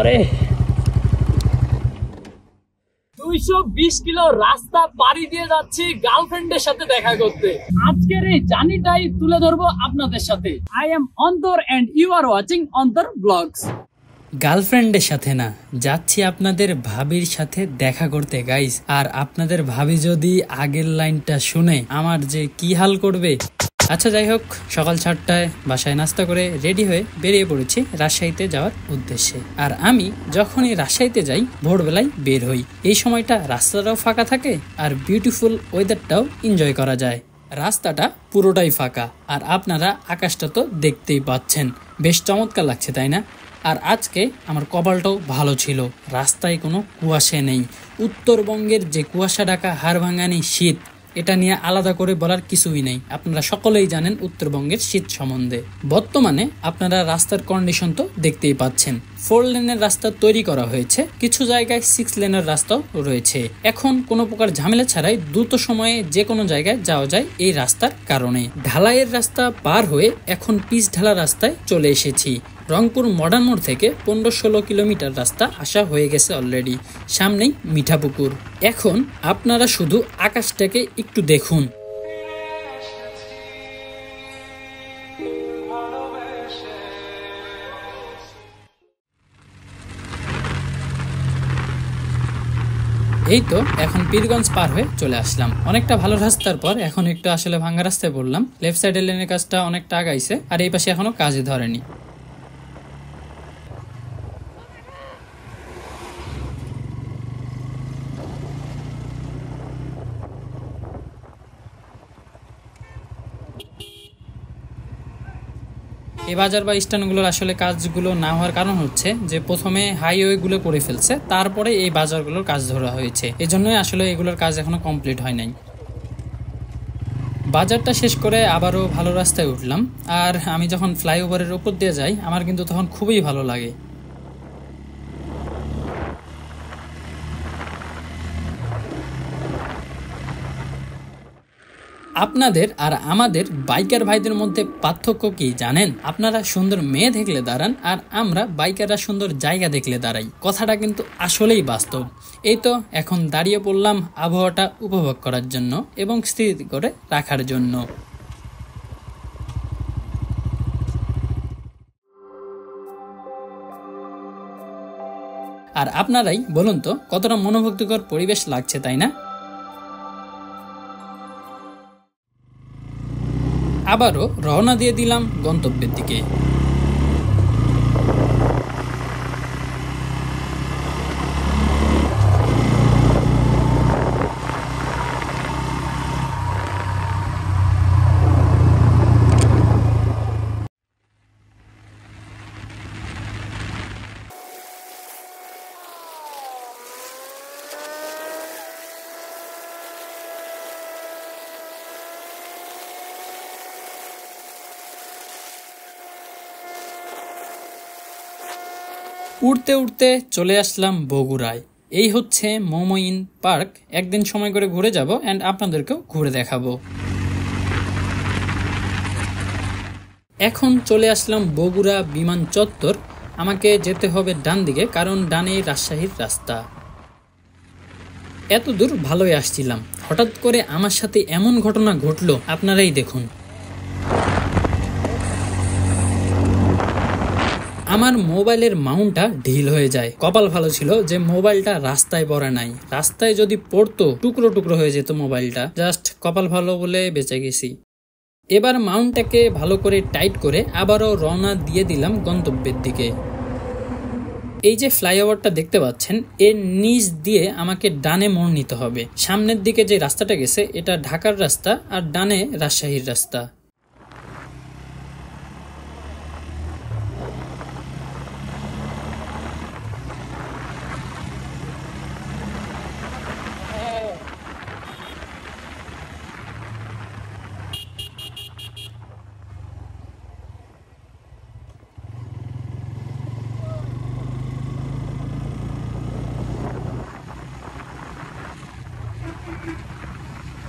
বাবারে 220 কিলো রাস্তা পাড়ি দিয়ে যাচ্ছি গার্লফ্রেন্ডের সাথে দেখা করতে। আজকের এই জার্নিটাই তুলে ধরবো আপনাদের সাথে। আই এম অন্তর এন্ড ইউ আর ওয়াচিং অন্তর ব্লগস। গার্লফ্রেন্ডের সাথে না, যাচ্ছি আপনাদের ভাবির সাথে দেখা করতে গাইস। আর আপনাদের ভাবি যদি আগের লাইনটা শুনে আমার যে কি হাল করবে। আচ্ছা যাই হোক, সকাল 7টায় বাসায় নাস্তা করে রেডি হয়ে বেরিয়ে পড়েছি রাজশাহীতে যাওয়ার উদ্দেশ্যে। আর আমি যখনই রাজশাহীতে যাই ভোরবেলায় বের হই। এই সময়টা রাস্তাটাও ফাঁকা থাকে আর বিউটিফুল ওয়েদারটাও এনজয় করা যায়। রাস্তাটা পুরোটাই ফাঁকা আর আপনারা আকাশটা তো দেখতেই পাচ্ছেন, বেশ চমৎকার লাগছে তাই না? আর আজকে আমার কপালটাও ভালো ছিল, রাস্তায় কোনো কুয়াশা নেই। উত্তরবঙ্গের যে কুয়াশা ঢাকা হাড়ভাঙানি শীত, এটা নিয়ে আলাদা করে বলার কিছুই নেই। আপনারা সকলেই জানেন উত্তরবঙ্গের শীত সম্বন্ধে। বর্তমানে আপনারা রাস্তার কন্ডিশন তো দেখতেই পাচ্ছেন। 4 লেনের রাস্তা তৈরি করা হয়েছে, কিছু জায়গায় 6 লেনের রাস্তাও রয়েছে। এখন কোনো প্রকার ঝামেলা ছাড়াই দ্রুত সময়ে যে কোনো জায়গায় যাওয়া যায় এই রাস্তার কারণে। ঢালাইয়ের রাস্তা পার হয়ে এখন পিচ ঢালা রাস্তায় চলে এসেছি। রংপুর মডার্ন মোড় থেকে 15-16 কিলোমিটার রাস্তা আসা হয়ে গেছে অলরেডি। সামনেই মিঠাপুকুর। এখন আপনারা শুধু আকাশটাকে একটু দেখুন। এই তো এখন পীরগঞ্জ পার হয়ে চলে আসলাম। অনেকটা ভালো রাস্তার পর এখন একটু আসলে ভাঙ্গা রাস্তায় পড়লাম। লেফট সাইডের লেনের কাজটা অনেকটা আগাইছে আর এই পাশে এখনো কাজই ধরেনি। এই বাজার বা স্ট্যান্ডগুলোর আসলে কাজগুলো না হওয়ার কারণ হচ্ছে যে প্রথমে হাইওয়েগুলো করে ফেলছে, তারপরে এই বাজারগুলোর কাজ ধরা হয়েছে। এজন্যই আসলে এগুলোর কাজ এখনো কমপ্লিট হয় নাই। বাজারটা শেষ করে আবারও ভালো রাস্তায় উঠলাম। আর আমি যখন ফ্লাইওভারের উপর দিয়ে যাই আমার কিন্তু তখন খুবই ভালো লাগে। আপনাদের আর আমাদের বাইকার ভাইদের মধ্যে পার্থক্য কি জানেন? আপনারা সুন্দর মেয়ে দেখলে দাঁড়ান আর আমরা বাইকাররা সুন্দর জায়গা দেখলে দাঁড়াই। কথাটা কিন্তু আসলেই বাস্তব। এই তো এখন দাঁড়িয়ে পড়লাম আবহাওয়াটা উপভোগ করার জন্য এবং স্থির করে রাখার জন্য। আর আপনারাই বলুন তো কতটা মনোমুগ্ধকর পরিবেশ লাগছে, তাই না? আবারও রওনা দিয়ে দিলাম গন্তব্যের দিকে। উড়তে উড়তে চলে আসলাম বগুড়ায়। এই হচ্ছে মমইন পার্ক। একদিন সময় করে ঘুরে যাব এন্ড আপনাদেরকেও ঘুরে দেখাবো। এখন চলে আসলাম বগুড়া বিমান চত্বর। আমাকে যেতে হবে ডান দিকে, কারণ ডানে রাজশাহীর রাস্তা। এত দূর ভালোই আসছিলাম, হঠাৎ করে আমার সাথে এমন ঘটনা ঘটলো, আপনারাই দেখুন। আমার মোবাইলের মাউন্টটা ঢিল হয়ে যায়। কপাল ভালো ছিল যে মোবাইলটা রাস্তায় পড়ে নাই। রাস্তায় যদি পড়তো টুকরো টুকরো হয়ে যেত মোবাইলটা। জাস্ট কপাল ভালো বলে বেঁচে গেছি। এবার মাউন্টটাকে ভালো করে টাইট করে আবারও রওনা দিয়ে দিলাম গন্তব্যের দিকে। এই যে ফ্লাইওভারটা দেখতে পাচ্ছেন, এর নিচ দিয়ে আমাকে ডানে মোড় নিতে হবে। সামনের দিকে যে রাস্তাটা গেছে এটা ঢাকার রাস্তা আর ডানে রাজশাহীর রাস্তা।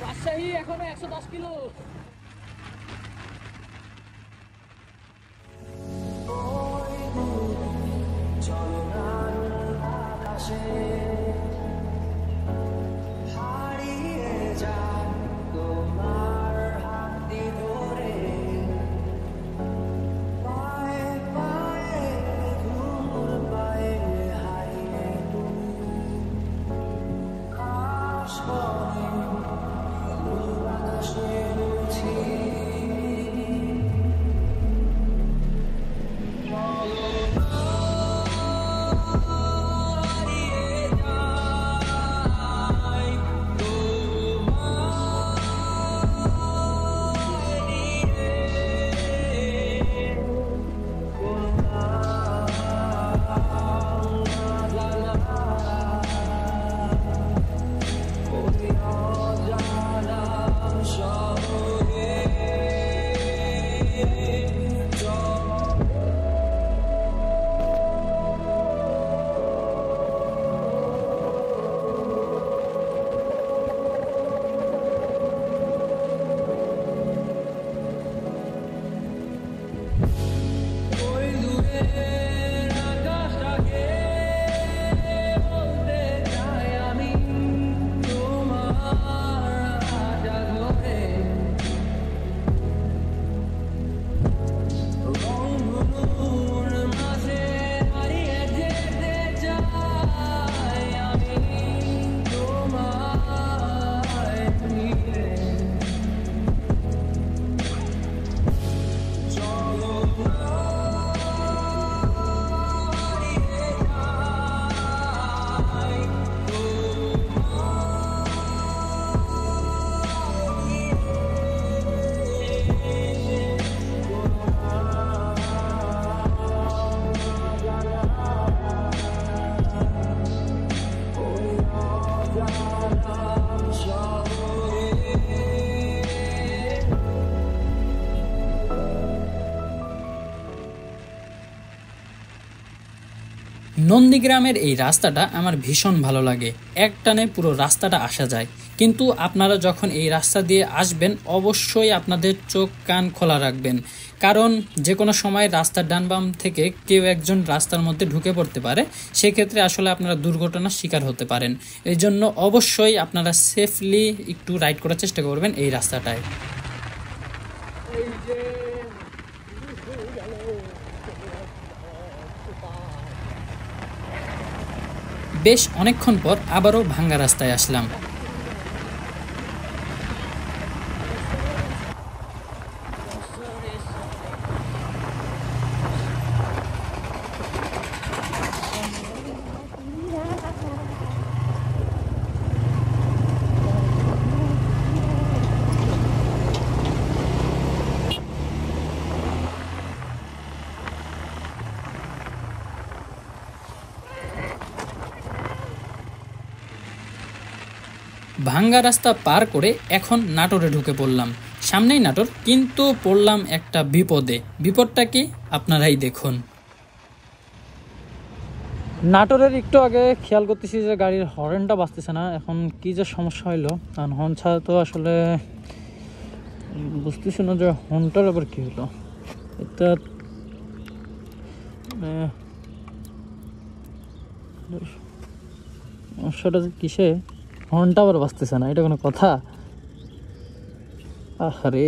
রাজশাহী এখনো 110 কিলো। চলো না নন্দীগ্রামের এই রাস্তাটা আমার ভীষণ ভালো লাগে, একটানে পুরো রাস্তাটা আসা যায়। কিন্তু আপনারা যখন এই রাস্তা দিয়ে আসবেন অবশ্যই আপনাদের চোখ কান খোলা রাখবেন, কারণ যে কোনো সময় রাস্তার ডান বাম থেকে কেউ একজন রাস্তার মধ্যে ঢুকে পড়তে পারে, সেক্ষেত্রে আসলে আপনারা দুর্ঘটনার শিকার হতে পারেন। এই জন্য অবশ্যই আপনারা সেফলি একটু রাইড করার চেষ্টা করবেন এই রাস্তাটায়। বেশ অনেকক্ষণ পর আবারও ভাঙ্গা রাস্তায় আসলাম। ভাঙ্গা রাস্তা পার করে এখন নাটোরে ঢুকে পড়লাম। সামনেই নাটোর, কিন্তু পড়লাম একটা বিপদে। বিপদটা কি আপনারাই দেখুন। নাটোরের একটু আগে খেয়াল করতেছি যে গাড়ির হর্নটা বাজতেছে না। এখন কি যে সমস্যা হইলো, কারণ হর্ন ছাড়া তো আসলে বুঝতেছি না যে হর্নটার আবার কি হলো। এটা সমস্যাটা কিসে, হর্নটা আবার বাজতেছে না, এটা কোনো কথা? আরে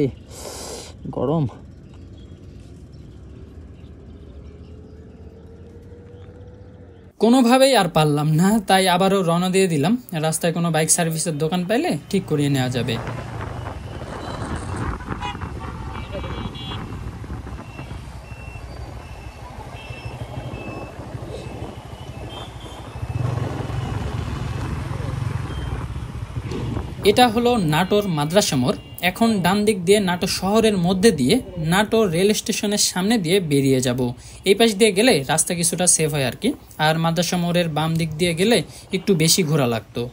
গরম। কোনোভাবেই আর পারলাম না, তাই আবারও রওনা দিয়ে দিলাম। রাস্তায় কোনো বাইক সার্ভিসের দোকান পাইলে ঠিক করিয়ে নেওয়া যাবে। এটা হলো নাটোর মাদ্রাসা মোড়। এখন ডান দিক দিয়ে নাটোর শহরের মধ্যে দিয়ে নাটোর রেল স্টেশনের সামনে দিয়ে বেরিয়ে যাব। এই পাশ দিয়ে গেলে রাস্তা কিছুটা সেফ হয় আর কি, আর মাদ্রাসা মোড়ের বাম দিক দিয়ে গেলে একটু বেশি ঘোরা লাগতো।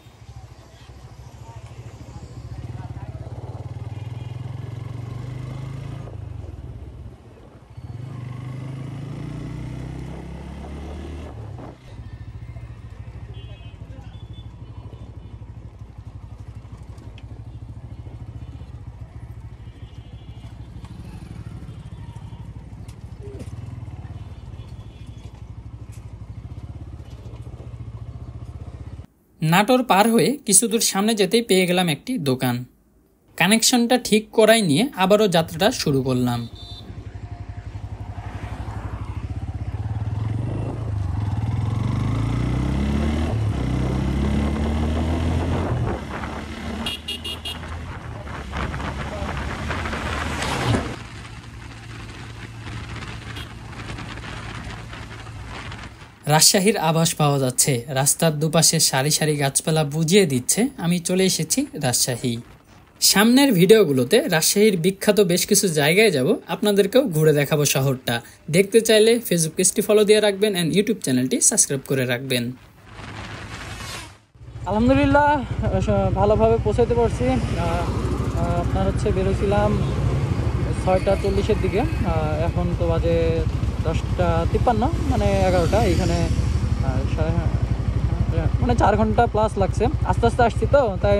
নাটোর পার হয়ে কিছু দূর সামনে যেতেই পেয়ে গেলাম একটি দোকান। কানেকশনটা ঠিক করাই নিয়ে আবারও যাত্রাটা শুরু করলাম। রাজশাহীর আভাস পাওয়া যাচ্ছে, রাস্তার দুপাশে সারি সারি গাছপালা বুঝিয়ে দিচ্ছে আমি চলে এসেছি রাজশাহী। সামনের ভিডিওগুলোতে রাজশাহীর বিখ্যাত বেশ কিছু জায়গায় যাব, আপনাদেরকেও ঘুরে দেখাবো শহরটা। দেখতে চাইলে ফেসবুক পেজটি ফলো দিয়ে রাখবেন অ্যান্ড ইউটিউব চ্যানেলটি সাবস্ক্রাইব করে রাখবেন। আলহামদুলিল্লাহ ভালোভাবে পৌঁছাতে পারছি। আপনার বেরোছিলাম 6:40-এর দিকে, এখন তো বাজে 10:53, মানে 11টা। এইখানে মানে 4 ঘন্টা প্লাস লাগছে। আস্তে আস্তে আসছি তো, তাই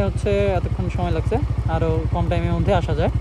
এতক্ষণ সময় লাগছে, আরও কম টাইমের মধ্যে আসা যায়।